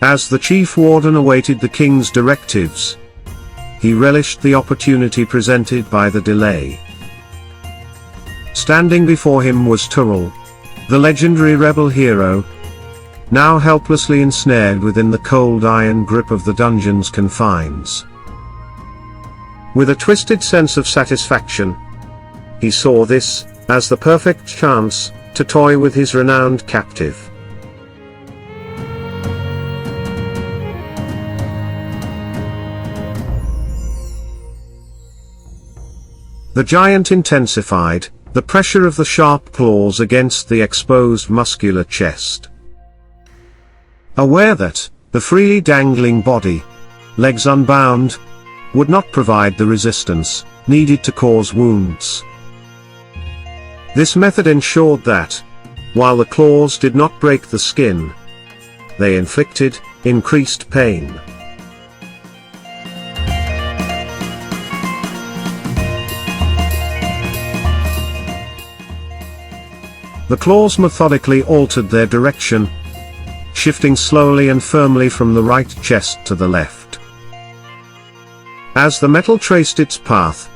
As the chief warden awaited the king's directives, he relished the opportunity presented by the delay. Standing before him was Turul, the legendary rebel hero, now helplessly ensnared within the cold iron grip of the dungeon's confines. With a twisted sense of satisfaction, he saw this as the perfect chance to toy with his renowned captive. The giant intensified the pressure of the sharp claws against the exposed muscular chest. Aware that the freely dangling body, legs unbound, would not provide the resistance needed to cause wounds. This method ensured that, while the claws did not break the skin, they inflicted increased pain. The claws methodically altered their direction, shifting slowly and firmly from the right chest to the left. As the metal traced its path,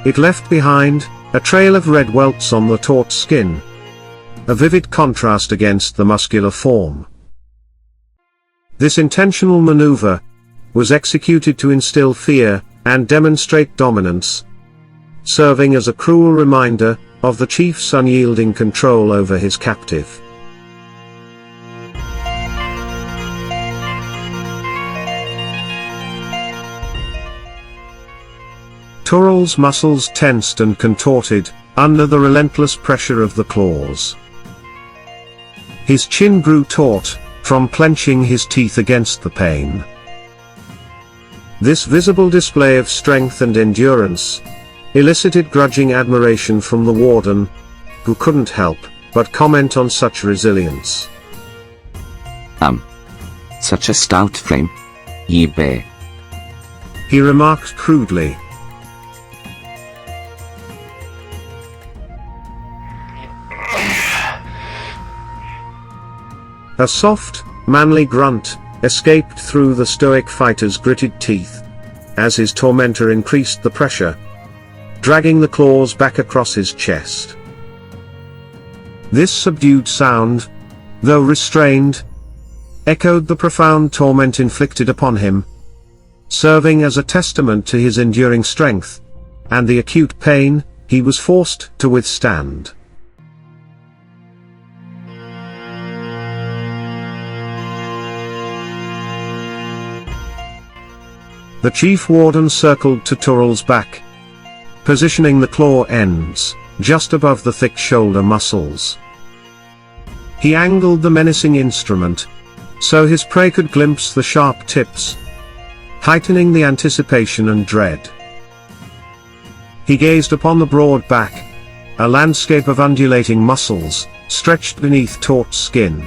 it left behind a trail of red welts on the taut skin, a vivid contrast against the muscular form. This intentional maneuver was executed to instill fear and demonstrate dominance, serving as a cruel reminder of the chief's unyielding control over his captive. Turul's muscles tensed and contorted under the relentless pressure of the claws. His chin grew taut from clenching his teeth against the pain. This visible display of strength and endurance elicited grudging admiration from the warden, who couldn't help but comment on such resilience. Such a stout frame, ye bear, he remarked crudely. A soft, manly grunt escaped through the stoic fighter's gritted teeth, as his tormentor increased the pressure, dragging the claws back across his chest. This subdued sound, though restrained, echoed the profound torment inflicted upon him, serving as a testament to his enduring strength, and the acute pain he was forced to withstand. The chief warden circled to Turul's back, positioning the claw ends just above the thick shoulder muscles. He angled the menacing instrument so his prey could glimpse the sharp tips, heightening the anticipation and dread. He gazed upon the broad back, a landscape of undulating muscles stretched beneath taut skin.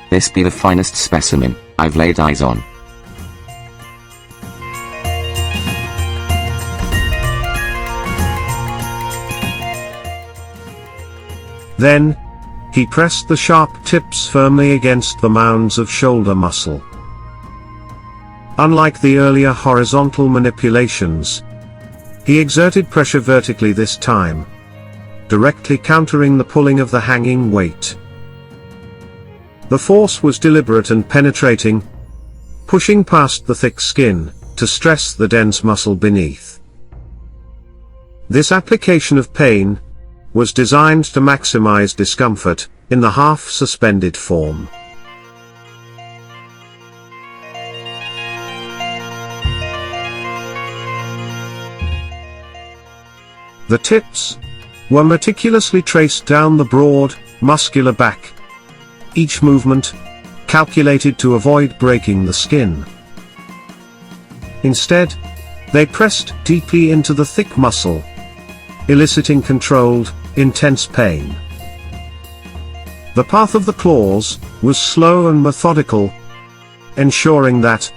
This be the finest specimen I've laid eyes on. Then, he pressed the sharp tips firmly against the mounds of shoulder muscle. Unlike the earlier horizontal manipulations, he exerted pressure vertically this time, directly countering the pulling of the hanging weight. The force was deliberate and penetrating, pushing past the thick skin to stress the dense muscle beneath. This application of pain was designed to maximize discomfort in the half-suspended form. The tips, were meticulously traced down the broad, muscular back. Each movement, calculated to avoid breaking the skin. Instead, they pressed deeply into the thick muscle, eliciting controlled, intense pain. The path of the claws was slow and methodical, ensuring that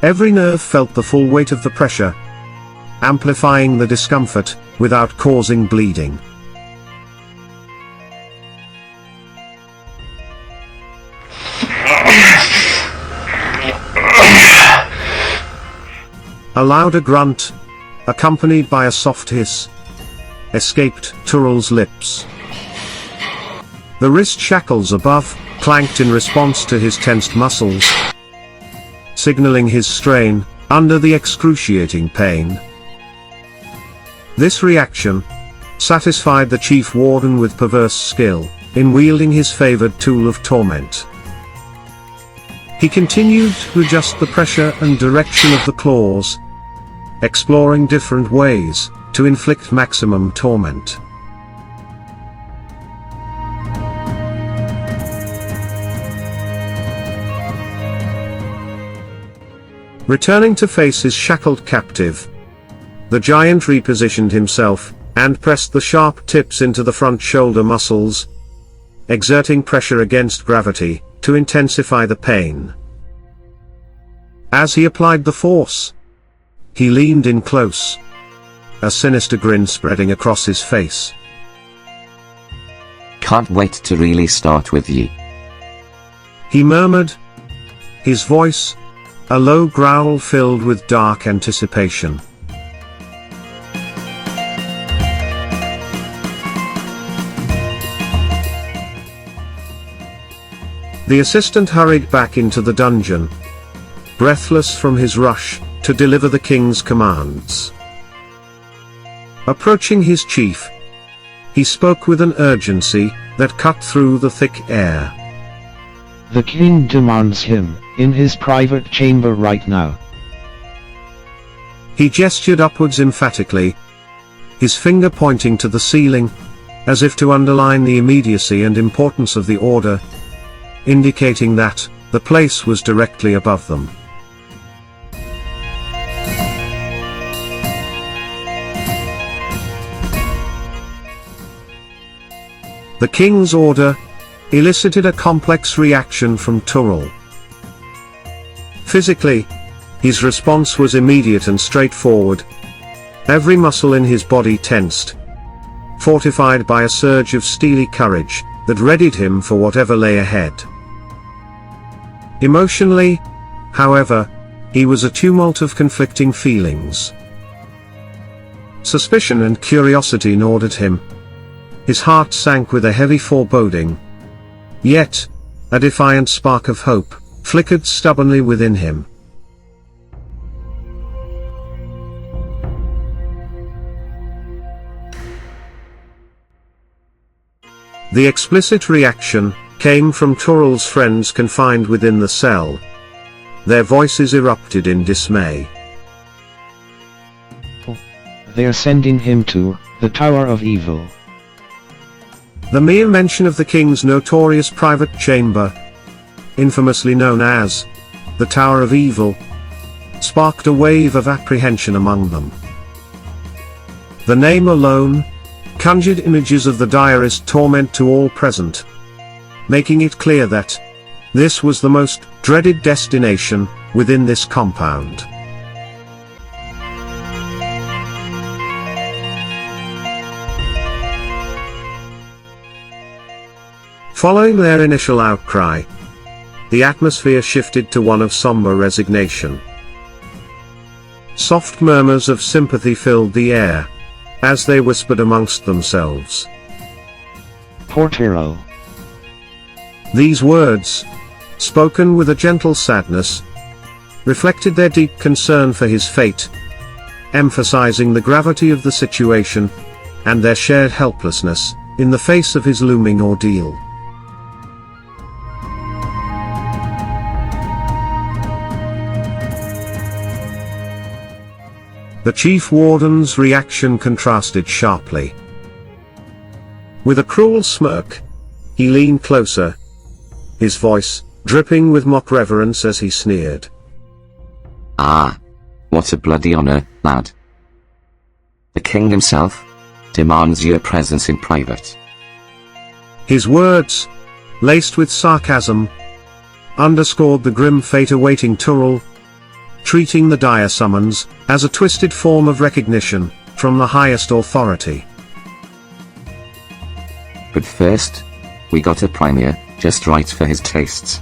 every nerve felt the full weight of the pressure, amplifying the discomfort without causing bleeding. A louder grunt, accompanied by a soft hiss, escaped Turul's lips. The wrist shackles above clanked in response to his tensed muscles, signaling his strain under the excruciating pain. This reaction satisfied the chief warden with perverse skill in wielding his favored tool of torment. He continued to adjust the pressure and direction of the claws, exploring different ways to inflict maximum torment. Returning to face his shackled captive, the giant repositioned himself, and pressed the sharp tips into the front shoulder muscles, exerting pressure against gravity, to intensify the pain. As he applied the force, he leaned in close, a sinister grin spreading across his face. Can't wait to really start with ye. He murmured, his voice a low growl filled with dark anticipation. The assistant hurried back into the dungeon, breathless from his rush to deliver the king's commands. Approaching his chief, he spoke with an urgency that cut through the thick air. The king demands him in his private chamber right now. He gestured upwards emphatically, his finger pointing to the ceiling, as if to underline the immediacy and importance of the order, indicating that the place was directly above them. The king's order elicited a complex reaction from Turul. Physically, his response was immediate and straightforward. Every muscle in his body tensed, fortified by a surge of steely courage that readied him for whatever lay ahead. Emotionally, however, he was a tumult of conflicting feelings. Suspicion and curiosity gnawed at him. His heart sank with a heavy foreboding. Yet, a defiant spark of hope flickered stubbornly within him. The explicit reaction came from Turul's friends confined within the cell. Their voices erupted in dismay. They're sending him to the Tower of Evil. The mere mention of the king's notorious private chamber, infamously known as the Tower of Evil, sparked a wave of apprehension among them. The name alone conjured images of the direst torment to all present, making it clear that this was the most dreaded destination within this compound. Following their initial outcry, the atmosphere shifted to one of somber resignation. Soft murmurs of sympathy filled the air, as they whispered amongst themselves. Poor Turul. These words, spoken with a gentle sadness, reflected their deep concern for his fate, emphasizing the gravity of the situation, and their shared helplessness in the face of his looming ordeal. The chief warden's reaction contrasted sharply. With a cruel smirk, he leaned closer, his voice dripping with mock reverence as he sneered. Ah, what a bloody honor, lad. The king himself demands your presence in private. His words, laced with sarcasm, underscored the grim fate awaiting Turul, treating the dire summons as a twisted form of recognition from the highest authority. But first, we got a premier just right for his tastes.